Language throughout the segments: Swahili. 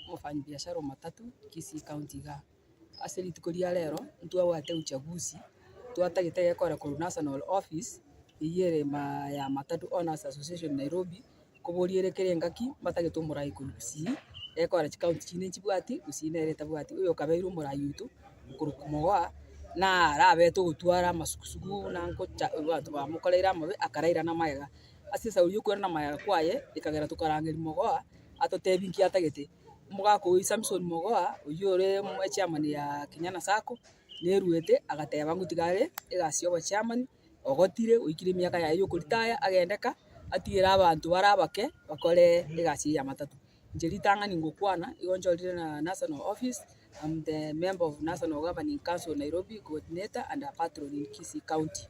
mufanya biashara matatu Gusii County ga asili tukuria lero ntwawate uchaguzi twatagite gukora ku national office iyere ya matatu owners association Nairobi kuburiire kirengaki matagite murai ku Gusii ekora county chine chibwati Gusii nere tabwati uyo kabairu murai yutu kurukumoa na arabeto gutwara masukusugu na ngocha watu ba mukoreira mabe akaraira na maega asisa uriyo kwera na maega kwaye ikagera tukarangeri mogoa atotebinki atagete mugako Samson mogoa uyore chairman ya Kinyana Sacco neruete agateba ngutigare igasio ba chairman ogotire uikire miaka ya yo kuritaya agendeka atira abantu barabake bakore igasi ya matatu njeritanga ningukwana igonjorire na national office. I'm the member of National Governing Council Nairobi coordinator and a patron in Gusii County.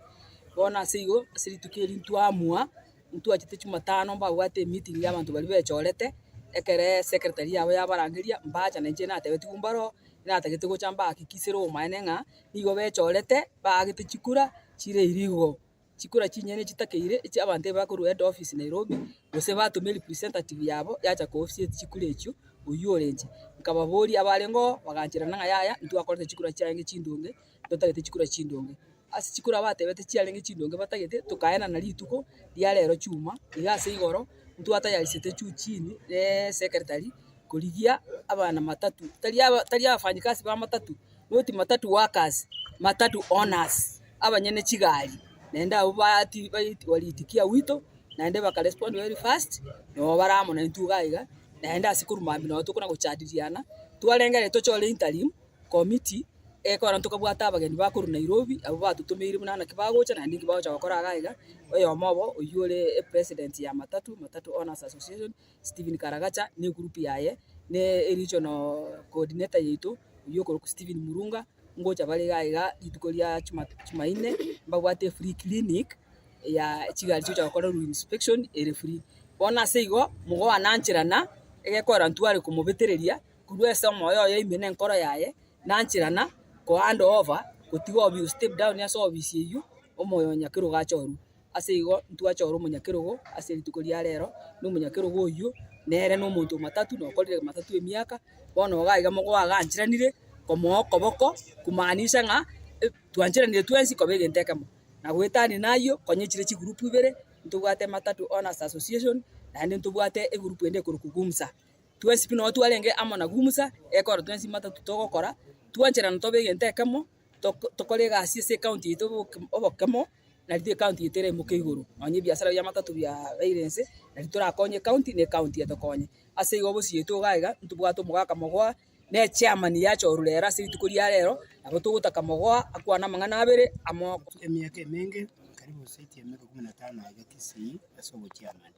Bona sigo siri tukiri ntuamua ntu achite chumatano ba wate meeting ya bantu bali bechorete ekere secretary yabo yabarangiria mbacha na njena atebeti kumbaro na atagete gochamba akikisiro maenenga nigo bechorete bagite chikura chire irigo chikura chinyene chitakeire ichi abante bakuru head office Nairobi gose batumira representative yabo yacha ko office chikure echo uyuorenje nkababori abarengo baganjira nanga yaya ntu akorete chikura cyange chindunge ndotagete chikura chindunge asi chikura batebete chiarenge chindunge batagete tukaena na rituko ria lero chuma igase igoro ntu atayarisete chu chini secretary kurigia abana matatu tari abafanyikazi ba matatu noti matatu workers matatu owners abanyene chigari nenda ubati walitikia wito naende bakarespond very fast no baramo na ntugaiga naenda sikuru mambi no tukuna guchadiriana twarengere tochole interim committee ekora tukabwata abageni bakuru Nairobi abo batutumire munana kibagocha na ndingi bagocha bakora gaiga oyo mobo oyure president ya matatu owners association Stephen Karagacha ni group yaye ne regional coordinator yitu uyoko ku Stephen Murunga ngocha bali gaiga itukoria chumaine bagwate free clinic ya chigali cyo cyakora inspection ere free bona seigo mugo ananchirana egekora ntware kumubetereria kurwesa moyo yo imene nkoro yaye nanchirana ko hand over kutigo obi step down ya service yu omoyo nyakiro gachoru aseigo ntwachoro munyakirogo aseri tukoria lero no munyakirogo uyu nere no muntu matatu no korire matatu emiaka bona ogaiga mugo aganchiranire komo koboko kumaanisha nga twanchiranire twensi kobege ntekamo na gwetani nayo konyechire chi group ibere ntubwate matatu owners association na ntubwate e group ende kurukugumsa twensi pino twarenge amo na gumsa ekora twensi matatu togokora twanchira ntobege ntekamo tokore gasi se county ito obokamo na rite county itere mukeiguru onye biashara ya matatu bya violence na ritura konye county ne county atokonye ase igo bosi eto gaiga ntubwato mugaka mogwa ne chairman yacho rurera se tukuria lero abo tugutaka mogwa akwana mangana abere amo emiaka emenge karibu site ya miaka 15 ya Gusii asobo chairman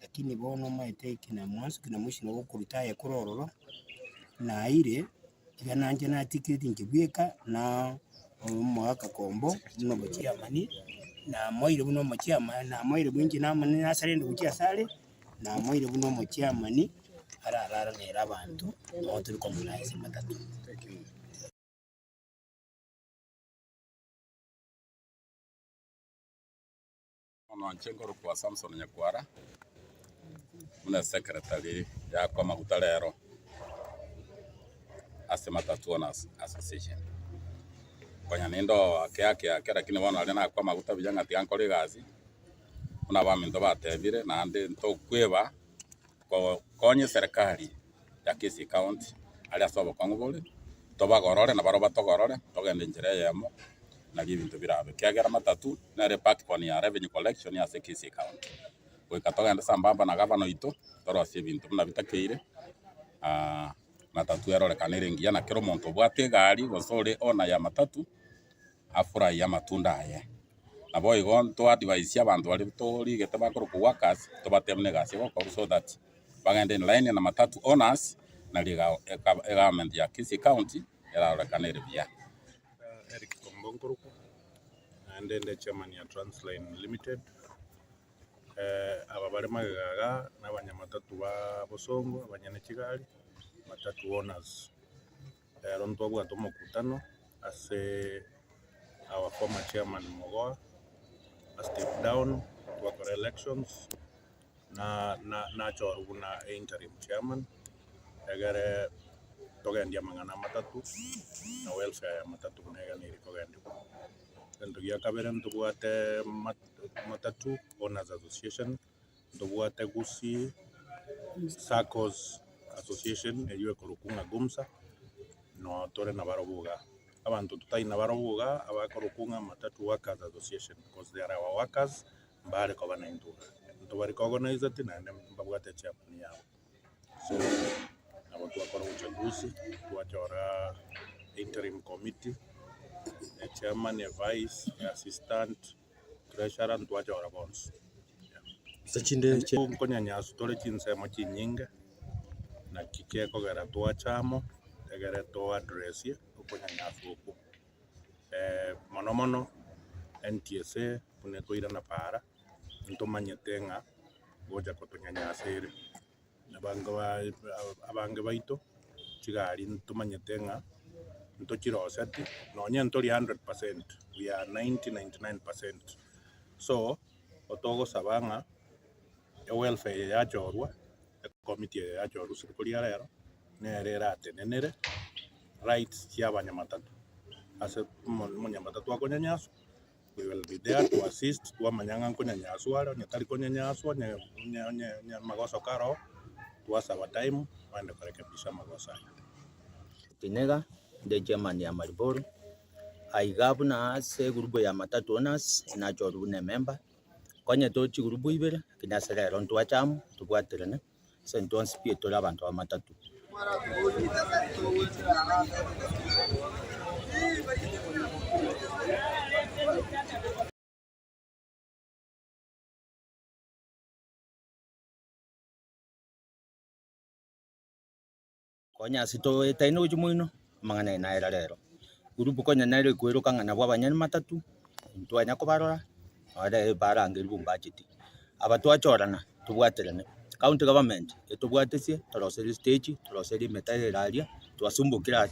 lakini bono maite kina mwanzo kina mwisho no kurutaya kurororo na ile igananje na tiketi ngibweka na mwaka kombo no chairman na moire buno mo chairman na moire bwingi na mani nasarende kukia sale na moire buno mo chairman ara nera abantu no turi komunaize matatu. Thank you. Ono nchengo kwa Samson Nyakwara muna secretary ya kwa maguta lero ase matatu owners association konya nindo ake lakini wana alena kwa maguta bijanga tiankore gazi una baminto batebire na ndi ntokweba konye serikali ya Gusii County ali asobo kongobole tobagorore na baroba togorore togende njere yemo na bintu birabe kiagera matatu na repact kwa ya revenue collection ya Gusii County kwa togende sambamba na governor ito torosie bintu na bitakeire matatu erore kanire ngia na kero monto bwate gari gosore ona ya matatu afura ya matunda aye na boy gon to advise abantu bali to ligete bakoro ku workers to batemne gasi ko so that bagende in line na matatu owners na liga government ya Gusii County erore kanire bia Eric Tombonkuruku and then the chairman ya Transline Limited ababare magaga n'abanyamatatu ba Bosongo abanyane Kigali matatu owners ronto bwato mukutano ase our former chairman Mogoa a step down to elections na choruna interim chairman egere togendia mang'ana matatu na welfare ya matatu neganiri kogendia gento gia kabere ntubwate matatu owners association ntubwate Gusii Saccos association eyue korukunga gumsa no tore na barobuga abantu tutaina barobuga abakorukunga matatu workers association because they are our workers mbare ko banaintura ntubari organize tina mbabwate chairman yao so abo twakora uchaguzi twachora interim committee chairman, vice, assistant, treasurer twachora bonds sachinde konyanyasu tole chinsemo chinyinge na kikeko gera twachamo egere to address ye konyanyasu oku mono NTSA pune toira na para ntomanyete nga goja kotonyanyasire abange baito chigari ntomanyete nga ntochiroseti nonya ntori 100%, we are 99%. So otogo sabanga welfare ya chorwa committee ya chorwa sirikali rero nerera atenenere rights ya banyamatatu ase munyamatatu akonyanyasu we will be there to assist to manyanga konyanyasu aro nyatari konyanyasu nya magoso karo tuasaba time wende kurekebisha magoso Pinega the German ya Mariboro aigabuna ase grupo ya matatu owners inachoru ne member konye tochi grupo ibere kinaserero ntwachamu tubwaterene senton spirito abantu ba matatu konya sito etaino ujumuino mangana inaira rero grupo konya nairo kwiruka ngana bwa banyani matatu ntwanya kubarora ade barangeri bumbachiti abatwachorana tubwaterene county government etubwatesie toroseri stage toroseri metare raria twasumbukira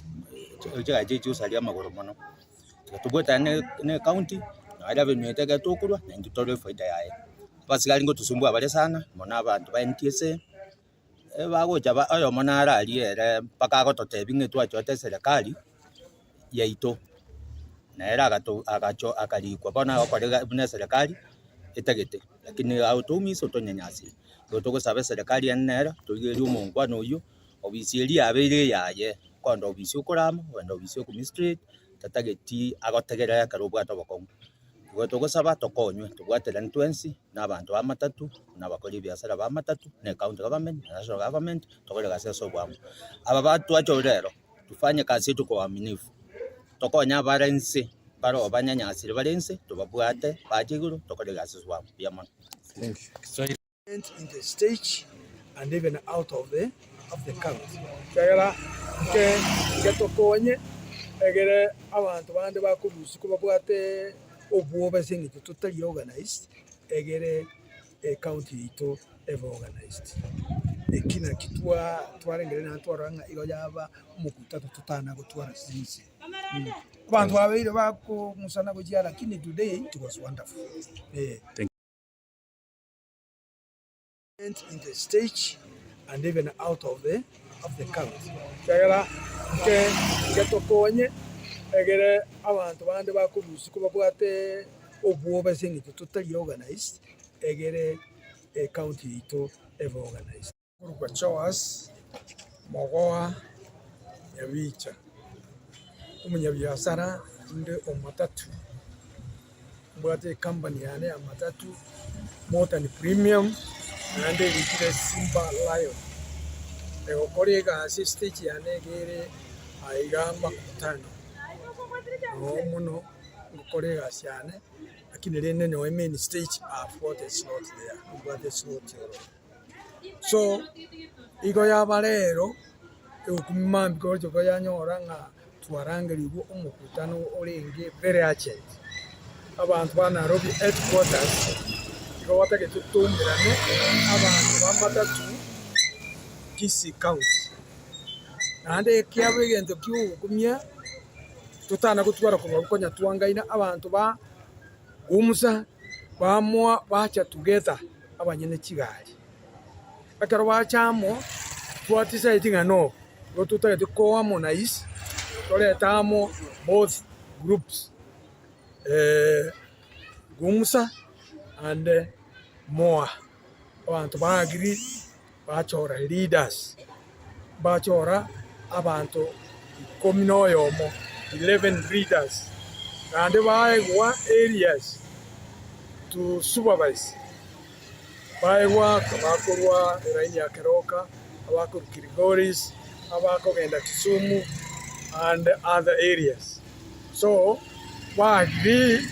chegaje usalia magoro mono tubweta ne county ada benetega tokurwa na nditore faida yae basigari ngo tusumbua bale sana mona abantu ba NTSA bagocha ba ayo mona araliere paka gototebi ngetwachote serikali yaito na era agacho akalikwa bona akorega bune serikali etagete lakini automiso tonyanyasi gotogo sabe serikali enera tugeri umungwano uyu obisieri abere yaye kondo obisi ukuramo wenda obisi ku district tatageti agotegerera karubwato bokongo gotogo saba tokonywe tubwatera ntwensi n'abantu ba matatu n'abakora ibiasara ba matatu ne county government national government tokore gaseso bwamo aba batu acho rero tufanye kazi yetu kwa uaminifu tokonya barense baro banyanyasire barense tubabwate bajiguru tokore gaseso bwamo biyamana. Thank you. In the stage and even out of the country. Kagera ke tokonye egere abantu bande bakubusi kuba bwate obuoba singito totally organized egere county ito ever organized ekina kitwa twarengere na twaranga igo yaba mukutatu tutana gutwara sinzi abantu babeire bako musana kujia lakini today it was wonderful. In the stage and even out of the country. Kagera ke tokonye egere abantu bande bakubusi kuba bwate obuoba singito totally organized egere county ito ever organized. Kwa chowers mogoa ya wicha umunyabiasara nde omatatu bwate company yane ya matatu more than premium nande wikire Simba Lion egokorega stage yane gere aigamba kutano muno ngokorega cyane lakini rene no main stage what is not there what is not here. So igo yabarero ukumambi ko yanyora nga twarangirigo umukutano orenge very urgent abantu ba Nairobi headquarters igo watake tutumbirane abantu bamatatu Gusii county nande kyabegento kyukumya tutana kutwara kubakonya twangaina abantu ba gumsa bamwa bacha together abanyene kigali akaro bachamo twatisaiti ng'ano go tutagete co-harmonize toretamo both groups Gumsa and Moa. Abantu bagiri bachora leaders bachora abantu 11 11 leaders and baegwa areas to supervise baegwa kabakorwa eraini ya Keroka abakor Kirigoris abakogenda Kisumu and other areas. So bagiri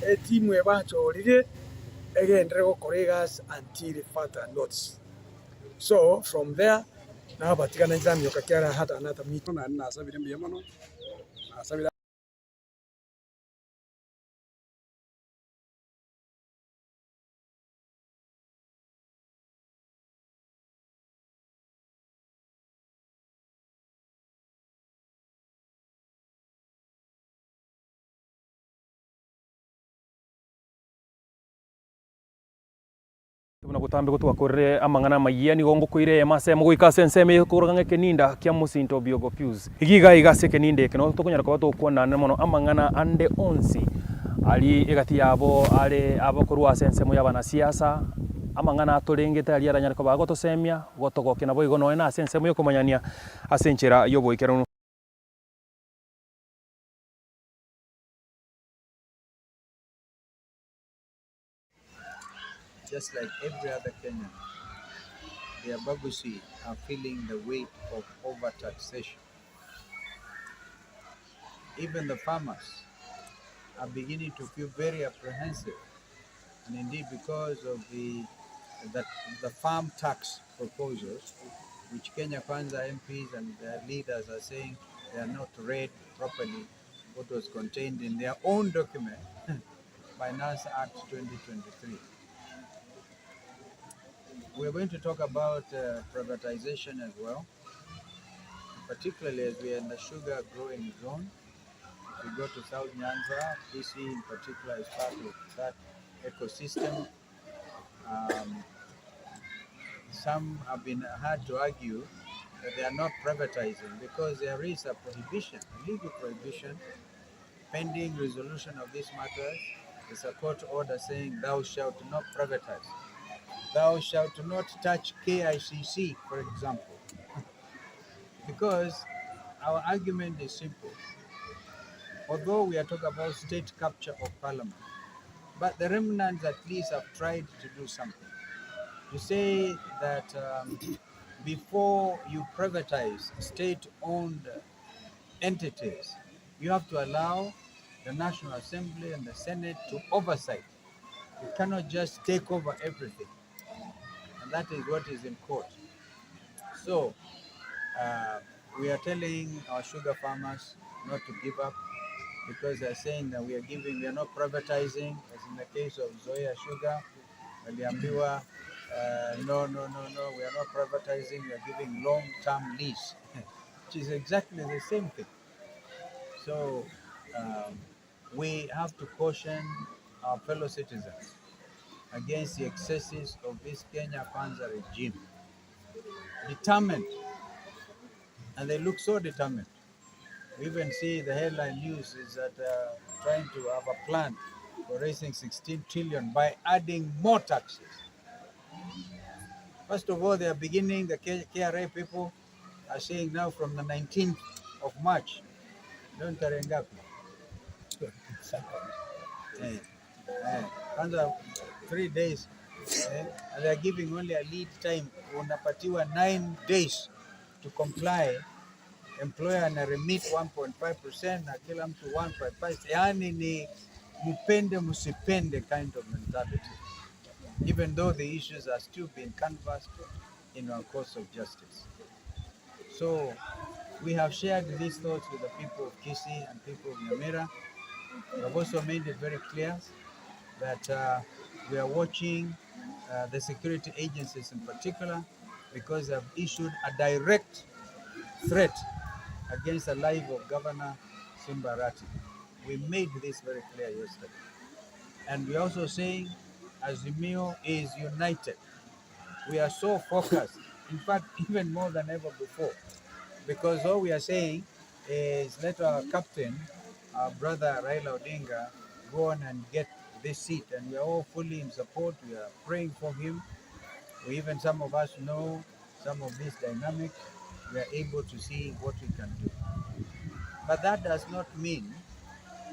etimu ebachorire egendere gokora egasi until further notice. So from there now batigana nzamioka kiara hata another meeting na nasabire mbiya mono nasabire tuna gutambe gutwakorere amang'ana maiya nigo ngukwire masemo gwika senseme kuranga keninda kia musinto biogo fuse igiga igase keninde keno tukunyara kwa tukwona mono amang'ana ande onsi ali egati yabo ale abakorwa sensemo y'abana siasa amang'ana aturengete ali aranyara ko bagotosemia gotogoke nabo igono ena sensemo yo kumanyania asenchera yoboikero. Just like every other Kenyan, the Gusii are feeling the weight of overtaxation. Even the farmers are beginning to feel very apprehensive, and indeed because of the farm tax proposals, which Kenya Kwanza MPs and their leaders are saying they are not read properly what was contained in their own document, Finance Act 2023. We're going to talk about privatization as well, particularly as we are in the sugar growing zone. If we go to South Nyanza, Gusii in particular is part of that ecosystem. Some have been had to argue that they are not privatizing because there is a prohibition, a legal prohibition, pending resolution of these matters. There's a court order saying thou shalt not privatize. Thou shalt not touch KICC, for example. Because our argument is simple. Although we are talking about state capture of parliament, but the remnants at least have tried to do something. To say that before you privatize state-owned entities, you have to allow the National Assembly and the Senate to oversight. You cannot just take over everything. And that is what is in court. So we are telling our sugar farmers not to give up because they're saying that we are not privatizing, as in the case of Zoya Sugar, waliambiwa no, we are not privatizing, we are giving long-term lease, which is exactly the same thing. So we have to caution our fellow citizens against the excesses of this Kenya Kwanza regime. Determined, and they look so determined. We even see the headline news is that trying to have a plan for raising 16 trillion by adding more taxes. First of all, they are beginning, the KRA people are saying now from the 19th of March, don't tarengapi. Kwanza 3 days, and they are giving only a lead time, unapatiwa 9 days to comply. Employer ana remit 1.5% na kila mtu 1.5%, yani ni mupende musipende kind of mentality, even though the issues are still being canvassed in our course of justice. So we have shared these thoughts with the people of Gusii and people of Nyamira. We have also made it very clear that we are watching the security agencies in particular, because they have issued a direct threat against the life of Governor Simbarati. We made this very clear yesterday. And we're also saying Azimio is united. We are so focused in fact, even more than ever before. Because all we are saying is let our captain, our brother Raila Odinga, go on and get this seat. And we are all fully in support. We are praying for him. We even, some of us know some of these dynamics. We are able to see what we can do. But that does not mean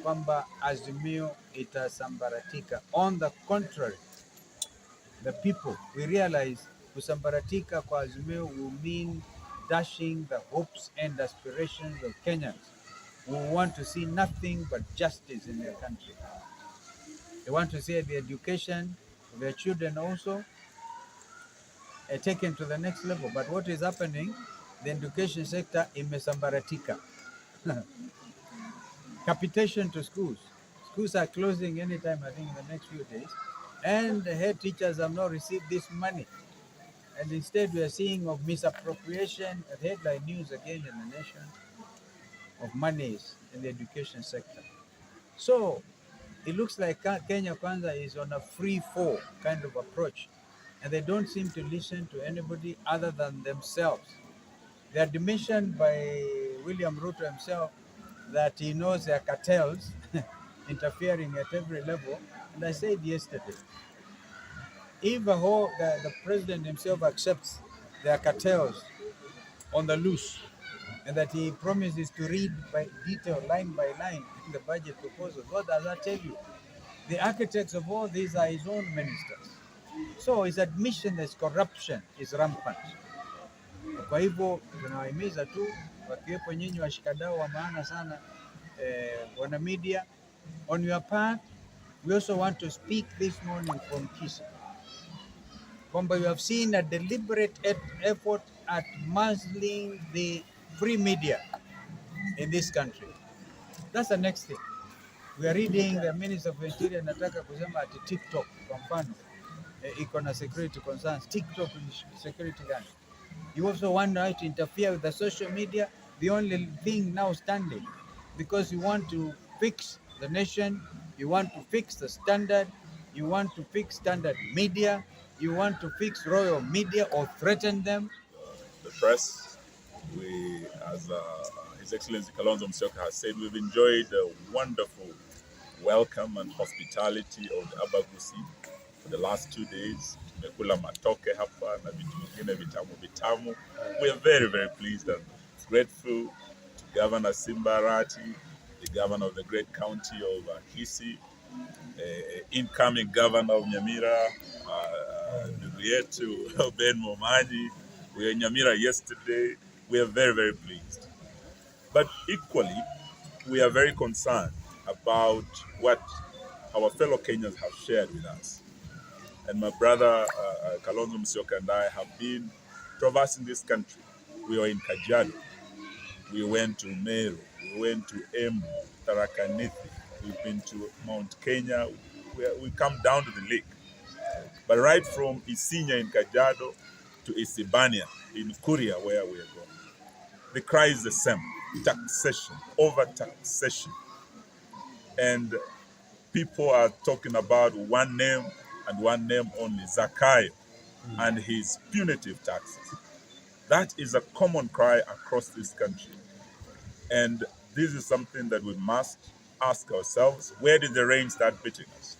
kwamba Azimio itasambaratika. On the contrary, the people, we realize kusambaratika kwa Azimio will mean dashing the hopes and aspirations of Kenyans who want to see nothing but justice in their country. They want to see the education of their children also taken to the next level. But what is happening? The education sector imesambaratika. Capitation to schools. Schools are closing anytime, I think, in the next few days. And the head teachers have not received this money. And instead, we are seeing of misappropriation, headline news again in the nation, of monies in the education sector. So it looks like Kenya Kwanza is on a free fall kind of approach. And they don't seem to listen to anybody other than themselves. They are dimensioned by William Ruto himself that he knows there are cartels interfering at every level. And I said yesterday, if the president himself accepts there are cartels on the loose, and that he promises to read by detail, line by line, in the budget proposal, what does that tell you? The architects of all these are his own ministers. So his admission that corruption is rampant. Kwa hivyo tunawahimiza tu wakiwepo nyinyi washikadau wa maana sana wana media, on your part, we also want to speak this morning from Gusii. Kwamba you have seen a deliberate effort at muzzling the free media in this country. That's the next thing. We are reading the Minister of Interior nataka kusema ati TikTok kwa mfano iko na security concerns. TikTok security gani? You also want to interfere with the social media, the only thing now standing, because you want to fix the nation, you want to fix the standard, you want to fix standard media, you want to fix royal media or threaten them. The press, we, as His Excellency Kalonzo Musyoka has said, we've enjoyed a wonderful welcome and hospitality of the Aba Gusii for the last 2 days. Tumekula matoke hapa na vitu vingine vitamu. We are very, very pleased and grateful to Governor Simba Arati, the governor of the great county of Gusii, incoming governor of Nyamira, ndugu yetu Ben Momanyi. We were in Nyamira yesterday. We are very, very pleased. But equally, we are very concerned about what our fellow Kenyans have shared with us. And my brother Kalonzo Musyoka and I have been traversing this country. We were in Kajiado. We went to Meru. We went to Embu, Tharaka Nithi. We've been to Mount Kenya. We come down to the lake. But right from Isinya in Kajiado to Isibania in Kuria, where we are going, the cry is the same: taxation, over-taxation. And people are talking about one name and one name only, Zakayo, and his punitive taxes. That is a common cry across this country. And this is something that we must ask ourselves: where did the rain start beating us?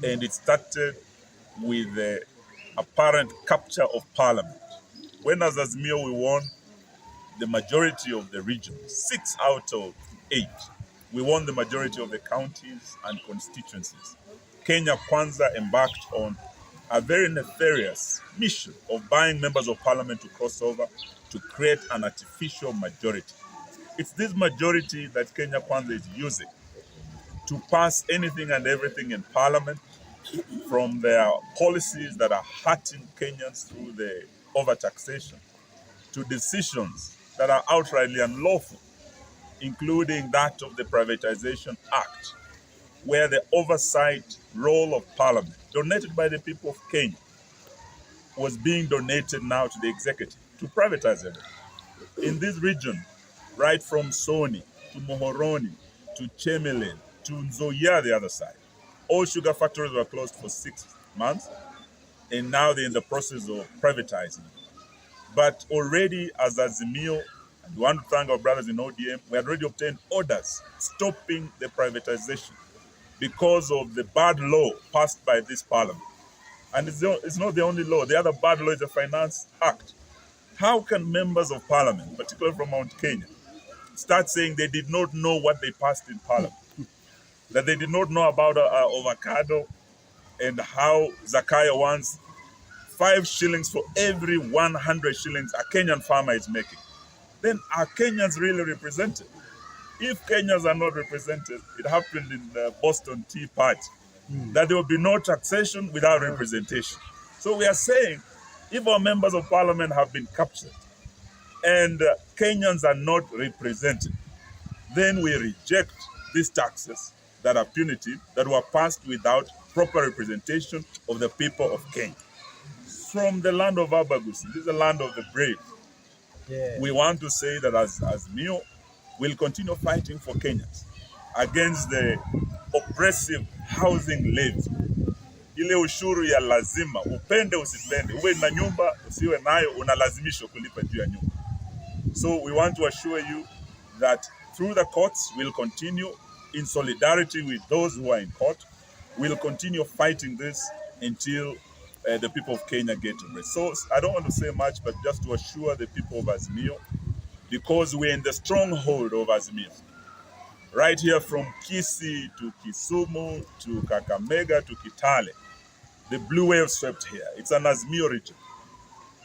And it started with the apparent capture of parliament. When as Azimio we won the majority of the regions, 6 out of 8. We won the majority of the counties and constituencies. Kenya Kwanza embarked on a very nefarious mission of buying members of parliament to cross over to create an artificial majority. It's this majority that Kenya Kwanza is using to pass anything and everything in parliament, from their policies that are hurting Kenyans through the overtaxation to decisions that are outrightly unlawful, including that of the Privatization Act, where the oversight role of Parliament, donated by the people of Kenya, was being donated now to the executive to privatize everything. In this region, right from Soni to Mohoroni to Chemelil to Nzoia, the other side, all sugar factories were closed for 6 months, and now they're in the process of privatizing. But already as Azimio, and we want to thank our brothers in ODM, we had already obtained orders stopping the privatization because of the bad law passed by this parliament. And it's not the only law. The other bad law is the Finance Act. How can members of parliament, particularly from Mount Kenya, start saying they did not know what they passed in parliament? That they did not know about avocado and how Zakayo wants 5 shillings for every 100 shillings a Kenyan farmer is making. Then are Kenyans really represented? If Kenyans are not represented, it happened in the Boston Tea Party, that there will be no taxation without representation. So we are saying, if our members of parliament have been captured and Kenyans are not represented, then we reject these taxes that are punitive, that were passed without proper representation of the people of Kenya. From the land of Abagus, this is the land of the brave. Yeah. We want to say that as Mio, we'll continue fighting for Kenyans against the oppressive housing levy. Ile ushuru ya lazima, upende usipende, uwe na nyumba usiwe nayo, unalazimishwa kulipa juu ya nyumba. So we want to assure you that through the courts, we'll continue in solidarity with those who are in court. We'll continue fighting this until the people of Kenya get rest. So I don't want to say much, but just to assure the people of Azimio, because we're in the stronghold of Azimio, right here from Gusii to Kisumu to Kakamega to Kitale, the blue wave swept here. It's an Azimio region.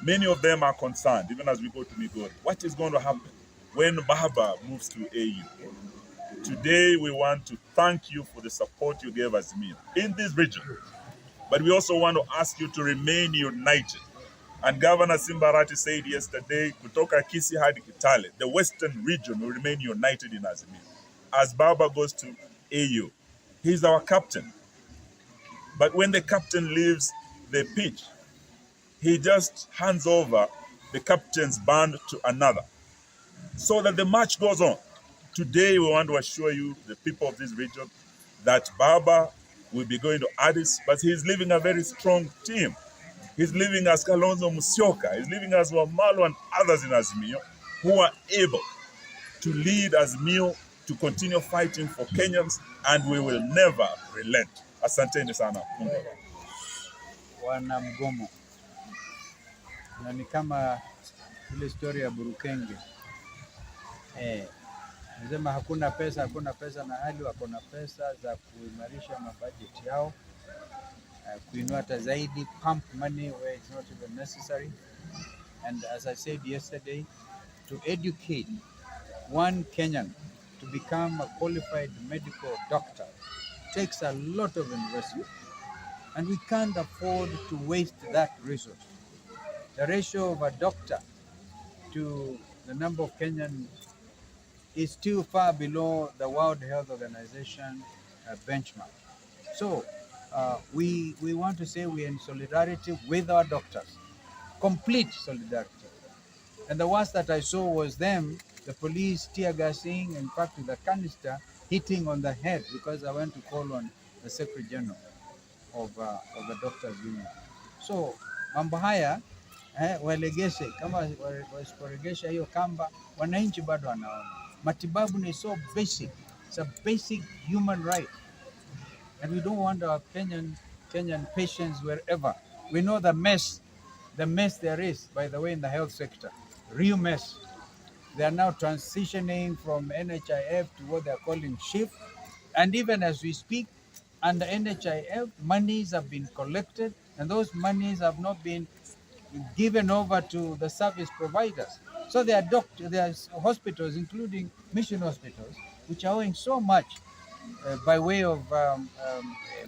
Many of them are concerned, even as we go to Migori. What is going to happen when Baba moves to AU? Today, we want to thank you for the support you gave Azimio in this region. But we also want to ask you to remain united. And Governor Simbarati said yesterday, kutoka Gusii hadi Kitale, the western region will remain united in Azimio. As Baba goes to AU, he's our captain. But when the captain leaves the pitch, he just hands over the captain's band to another so that the match goes on. Today, we want to assure you, the people of this region, that Baba will be going to Addis, but he's leaving a very strong team. He's leaving as Kalonzo Musyoka, he's leaving as Wamalo and others in Azimio who are able to lead Azimio to continue fighting for Kenyans, and we will never relent. Asanteni sana. Wana mgomo. Na ni kama ile story ya Burukenge. Nasema hakuna pesa na hali wako na pesa za kuimarisha mabudget yao, kuinua hata zaidi, pump money where it's not even necessary. And as I said yesterday, to educate one Kenyan to become a qualified medical doctor takes a lot of investment, and we can't afford to waste that resource. The ratio of a doctor to the number of Kenyan is still far below the World Health Organization benchmark. So we want to say we're in solidarity with our doctors, complete solidarity. And the worst that I saw was them, the police tear gassing, in fact with a canister hitting on the head, because I went to call on the Secretary General of the Doctors Union. So mambo haya walegeshe, kama wasiporegesha hiyo kamba, wananchi bado wanaona. Matibabu ni so basic, it's a basic human right. And we don't want our Kenyan patients wherever. We know the mess there is, by the way, in the health sector, real mess. They are now transitioning from NHIF to what they're calling shift. And even as we speak, under NHIF, monies have been collected, and those monies have not been given over to the service providers. So there are hospitals, including mission hospitals, which are owing so much by way of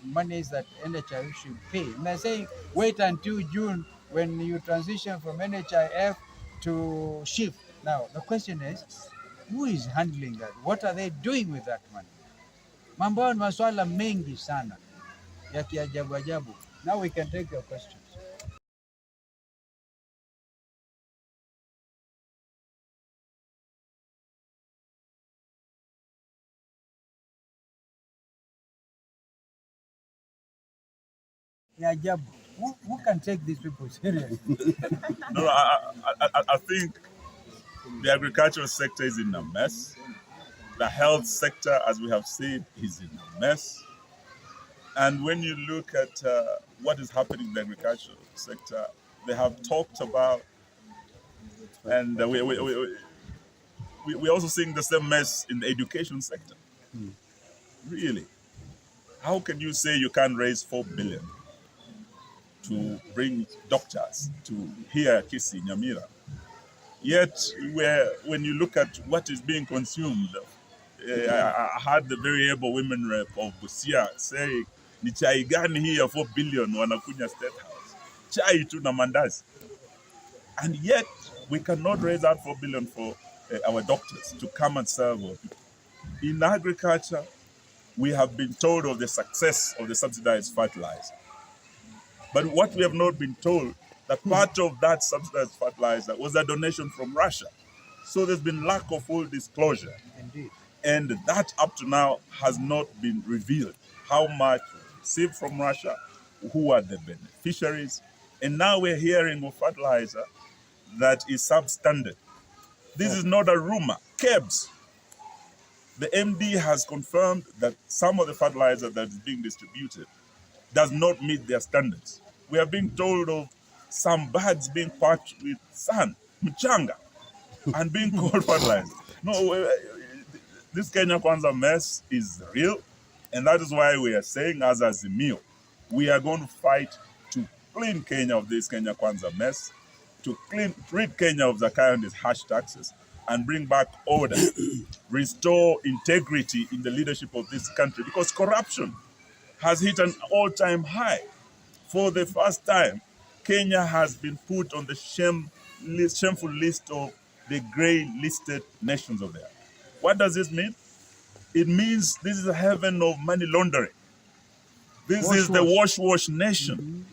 monies that NHIF should pay. And they're saying, wait until June when you transition from NHIF to shift. Now, the question is, who is handling that? What are they doing with that money? Mambo ni maswala mengi sana ya kiajabu ajabu. Now we can take your questions. Ya ajabu. Who can take these people seriously? No, I think the agricultural sector is in a mess. The health sector, as we have said, is in a mess. And when you look at what is happening in the agricultural sector, they have talked about, and we're also seeing the same mess in the education sector. Really? How can you say you can't raise 4 billion to bring doctors to here at Gusii, Nyamira? Yet, when you look at what is being consumed, I had the very able women rep of Gusii say, ni chai gani hii ya 4 billion wanakunya State House? Chai tu na mandazi. And yet, we cannot raise out 4 billion for our doctors to come and serve our people. In agriculture, we have been told of the success of the subsidized fertilizer. But what we have not been told, that part of that subsidized fertilizer was a donation from Russia. So there's been lack of full disclosure. Indeed. And that up to now has not been revealed. How much received from Russia, who are the beneficiaries. And now we're hearing of fertilizer that is substandard. This is not a rumor. KEBS, the MD has confirmed that some of the fertilizer that is being distributed does not meet their standards. We are being told of some bags being packed with sand, mchanga, and being called fertilizer. No, this Kenya Kwanza mess is real, and that is why we are saying as Azimio, we are going to fight to clean Kenya of this Kenya Kwanza mess, to rid Kenya of Zakayo and his harsh taxes, and bring back order, restore integrity in the leadership of this country, because corruption has hit an all-time high. For the first time, Kenya has been put on the shameful list of the grey-listed nations of the earth. What does this mean? It means this is a heaven of money laundering. This is the wash nation.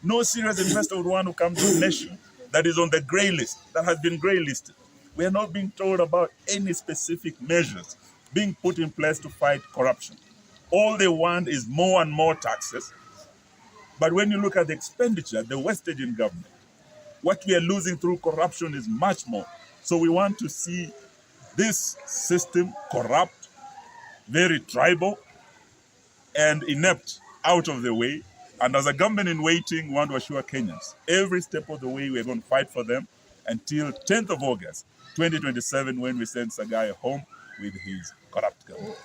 No serious investor would want to come to a nation that is on the grey list, that has been grey listed. We are not being told about any specific measures being put in place to fight corruption. All they want is more and more taxes. But when you look at the expenditure, the wastage in government, what we are losing through corruption is much more. So we want to see this system corrupt, very tribal, and inept out of the way. And as a government in waiting, we want to assure Kenyans, every step of the way, we're going to fight for them until 10th of August, 2027, when we send Sagai home with his corrupt government.